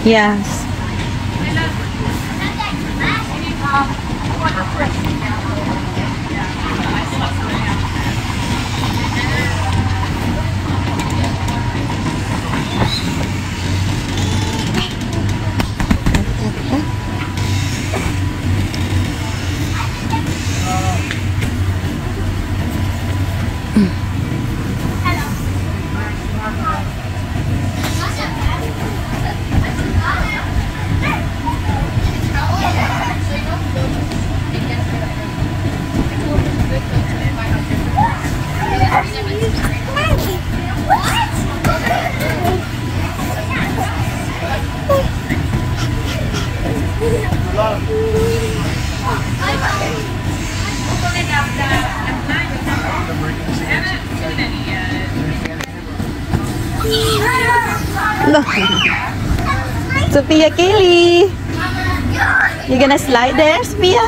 Yes. No. Sophia Kaylee. You gonna slide there, Sophia?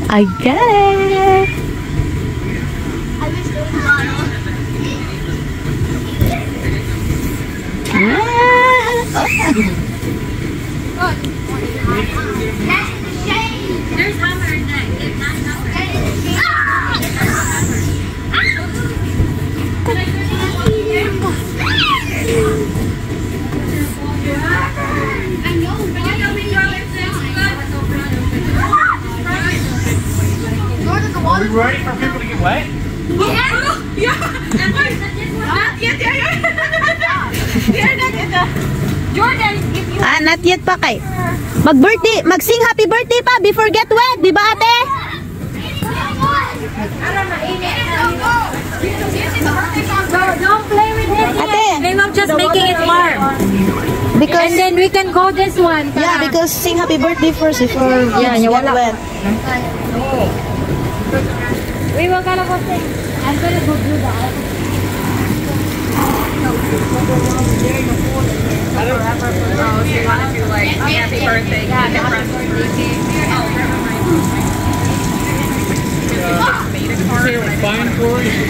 I get it. There's hammer in that. It's not hammer. Are we ready for people to get wet? Yeah. Not yet. Jordan, if you... Not yet pa kay. Mag-birthday, mag-sing happy birthday pa before get wet, di ba ate? Don't play with it. Ate, I'm just making it warm. Because, and then we can go this one. yeah, because sing happy birthday first before get wet. We will gonna go sing. I'm gonna go do that. I don't remember if you want to do like happy birthday. Yeah, happy birthday. Did you say it was fine for you?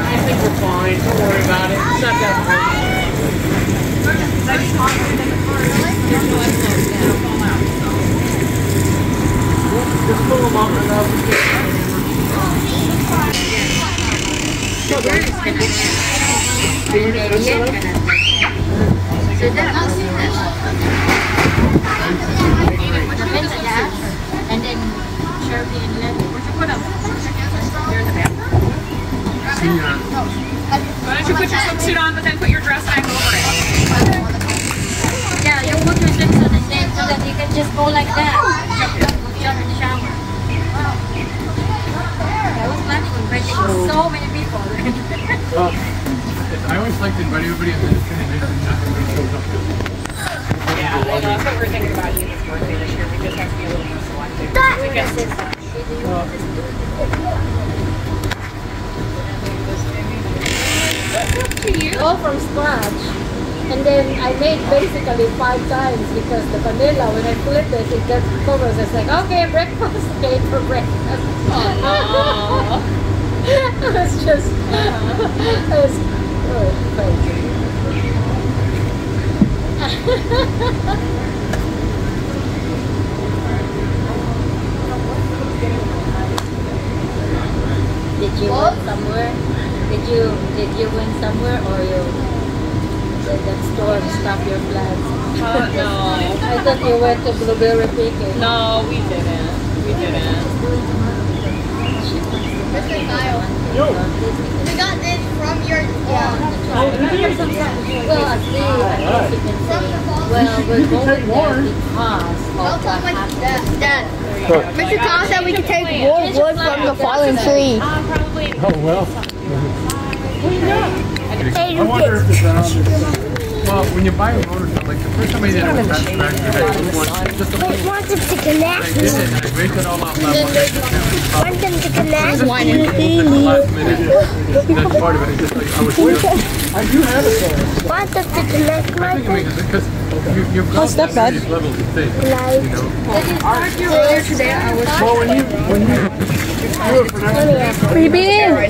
I think we're fine. Don't worry about it. It's not that bad. Just pull them up and up. And then Sherby and Lenny. Where'd you put them? They're in the bathroom. Why don't you put your swimsuit on, but then put your dress back over it? Yeah, you put your swimsuit and then so that you can just go like that. Jump in the shower. I was planning on bringing so many people. I always like to invite everybody and then it's kind of nice and nothing shows up. Yeah, I know, that's what we're thinking about Eunice's birthday this year. We just have to be a little more selective. All from scratch, and then I made basically 5 times because the vanilla, when I flip it, it gets covered. It's like, okay, breakfast, cake for breakfast. It's just, it's crazy. Did you win somewhere? Did you win somewhere, or did that storm stop your plans? No. I thought you went to blueberry picking. No, we didn't. We didn't. Mr. Kyle, we got this from your Well, at least you can say, well, we're going there because I'll of tell what my happened. dad. Mr. Kyle said we could take more wood from the fallen tree. Probably. Oh, well. Hey, I wonder if it's well, when you buy a motorcycle, like the first time I did it with that track, you had just a little. want them to connect. I did it, and I raised it all out level. Want them to connect. Last minute, that's part of it. It's just like I was just. I do have it though. Want them to connect, I think it makes it because you've got these levels of things, you know. Earlier today, I was. Well, when you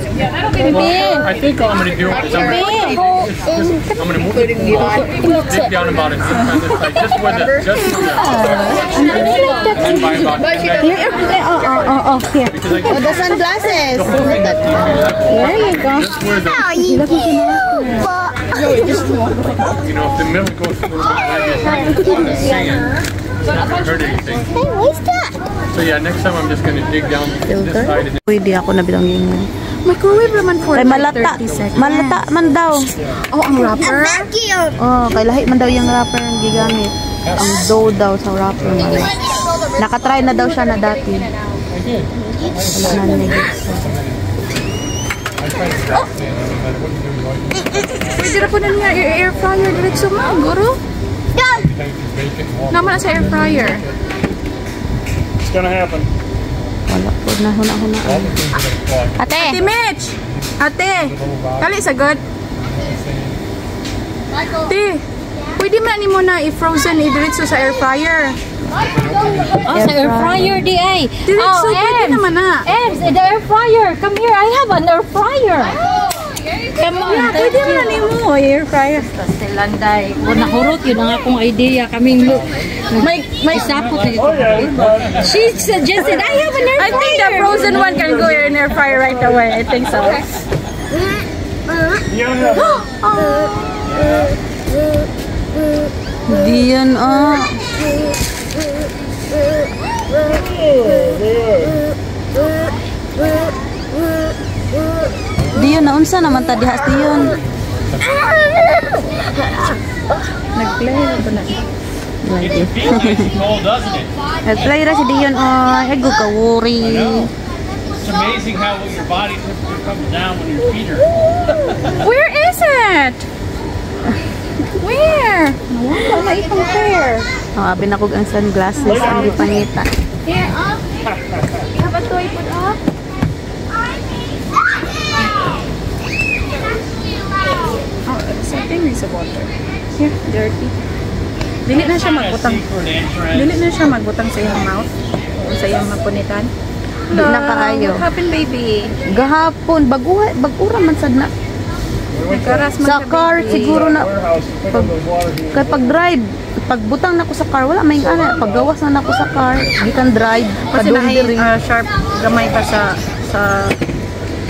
I think all I'm going to do is I'm going to move it dig down about an inch on this side, just where the, and by about Here. because I Oh, the sunglasses. the whole thing that's There you go. just where the, you know, if the middle goes a little bit like this, sand, it's not going to hurt anything. So yeah, next time I'm just going to dig down this side and Uy, di ako nabilangin mo. Microwave naman for Ay, malata. Malata man daw. Oh, ang wrapper? Oh, kay lahi man daw yung wrapper ang gigamit. Ang dough daw sa wrapper. Nakatry na daw siya na dati. Wala na nigit siya. Pwede na po na niya air fryer diretso mo, guro? Naman na sa air fryer. it's going to happen. Wala po na huna-huna. Ate! Ate Mitch! Ate! Kali sagod? Ate! Pwede man ni mo na i-frozen i-diretso sa air fryer. Oh, sa air fryer di ay. Diretso, pwede naman na. Ems, the air fryer. Come here, I have an air fryer. Come on. Yeah, pwede naman ni mo air fryer. Kasi landay. Kung nahurot, yun ang akong idea. Kaming may sapot. She suggested, I have an air fryer. I think the frozen one can go in air fryer right away. I think so. Di yan ah. Di yun, naunsa naman ta dihas di yun. Nag-play na ba na? It feels nice and cold, doesn't it? Nag-play ra si Dion. Oh, ego ka worry. It's amazing how your body temperature comes down when your feet are. Where is it? Where? Wala na itong hair. Oh, abi na kog ang sunglasses ang gipangita. Here, up. Have a toy put up. Oh, something is a water. Here, dirty. Dili na siya magbutang. Dili na siya magbutang sa iyong mouth. O sa iyong mapunitan. Di na kaayo. What happened, baby? Gahapon, bagura man sad na. Nagkaras man Sa ka, car baby. siguro na kay pag drive, pagbutang nako sa car wala may ana, paggawas na nako sa car, gikan drive Kasi padung diri. sharp gamay pa sa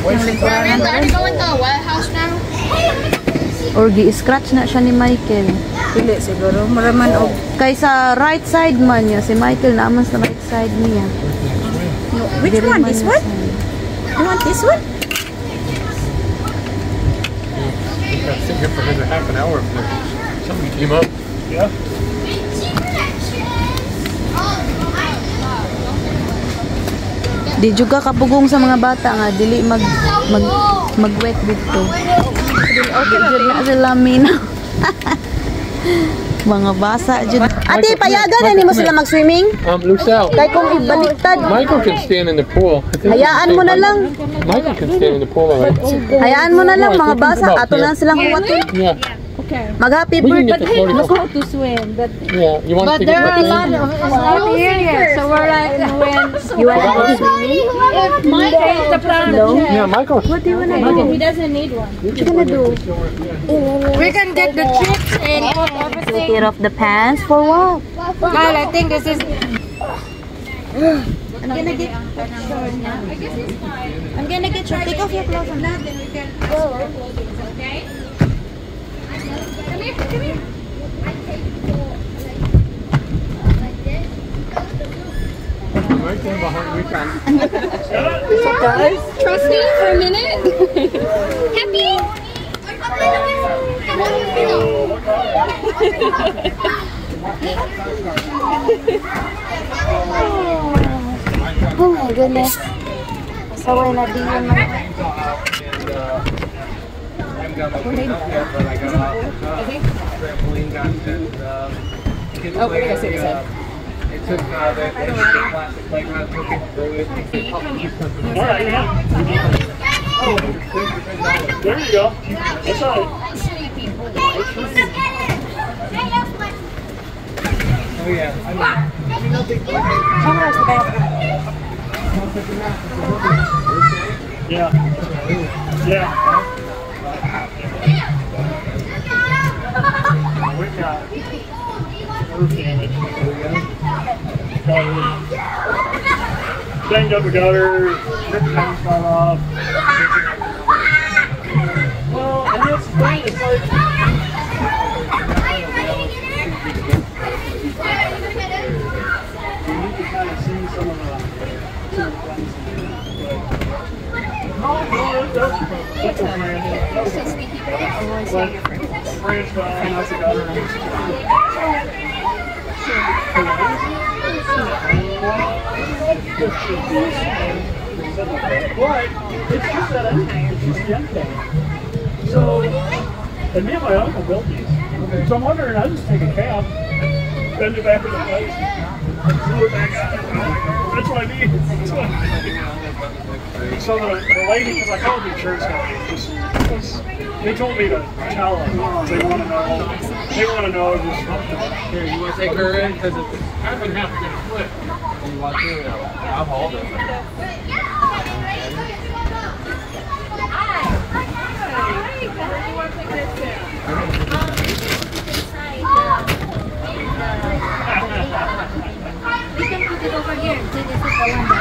yung lingkuran. Are we going to the warehouse now? Or gi-scratch na siya ni Michael. Dili siguro. Maraman og Kay sa right side man niya, si Michael naman sa right side niya. no. Which Diri one? man This niya one? sa- You want this one? I was sitting here for another half an hour if something came up. Yeah. Di juga kapugong sa mga bata nga dili mag-wet dito. Okay na sila mina. Mga basa jud. Ate, payagan na nimo sila mag-swimming? Lucille, Kay kung ibaliktad, Michael can stand in the pool. I think hayaan mo na lang. Michael can stand in the pool. All right. Hayaan mo na lang mga basa, ato lang silang kuwaton. Yeah. Mag-happy We can get birthday. the 44. How to swim? That Yeah, you want to there are a get lot of it's not here, so we're like when You want to go swimming? if Michael is the plan. Yeah, Michael. What do you want to He do? doesn't need one. What you gonna do? We can get the chips and put Take everything. it off the pants for what? Well, I think this is. I'm gonna get your take off your clothes. Right there behind we can. Trust me for a minute. Happy? Oh my goodness. Saway na di yun man. Oh, what did I say you said? It took the plastic playground, took it through it. There you go. That's all right. Oh yeah. Yeah. Yeah. We got roof damage. Banged up the gutters, ripped pans fell off. Well, and that's the thing, it's like you need to kind of see some of the things. No, that's branch fell out the gutter. But it's just that end. It's just the end thing. So, and me and my uncle built these. So I'm wondering, I'll just take a cab, bend it back into place, and glue it back out. That's what I need. That's what I need. So the lady, because I called the insurance company, they told me to tell them. They want to know. They want to know just Here, you want to take her in? Because it's I've been having to flip. you want to. I'll hold it. You can put it over here. This is the one.